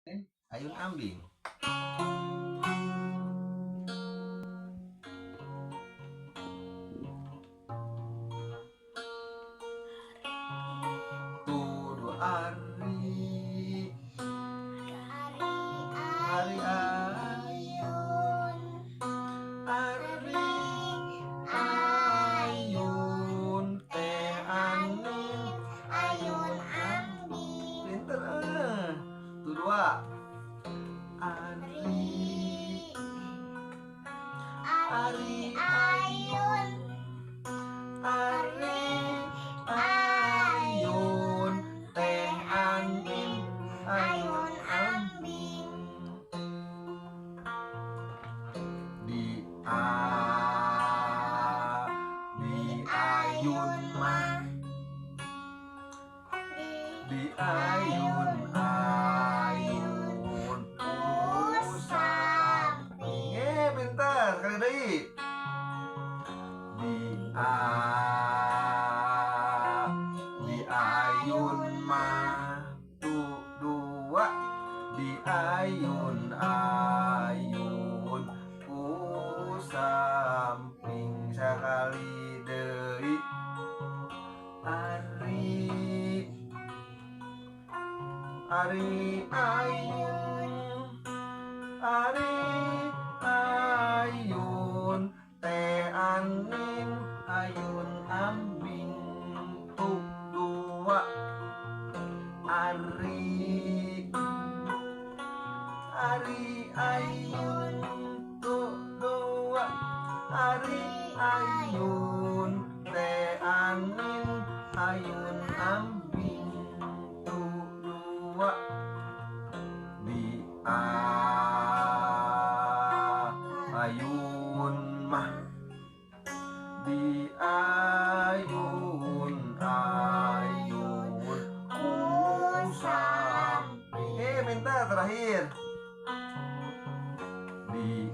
Ayun ambing. Tudu ari ari ayun ari ayun teh angin ayun ambing. Pinter Tudua ari ari ayun ari ayun teh angin ayun ambing. Di ayun mah di ayun ayun samping. Pintar sekali lagi. Di ayun mah dua di ayun ayun samping sekali deui. Ari ayun ari ayun teh angin ayun ambing. Dua ari ayun dua ari ayun teh angin ayun ambing. Dua di ayun mah di ayun ayun samping. Minta terakhir. Di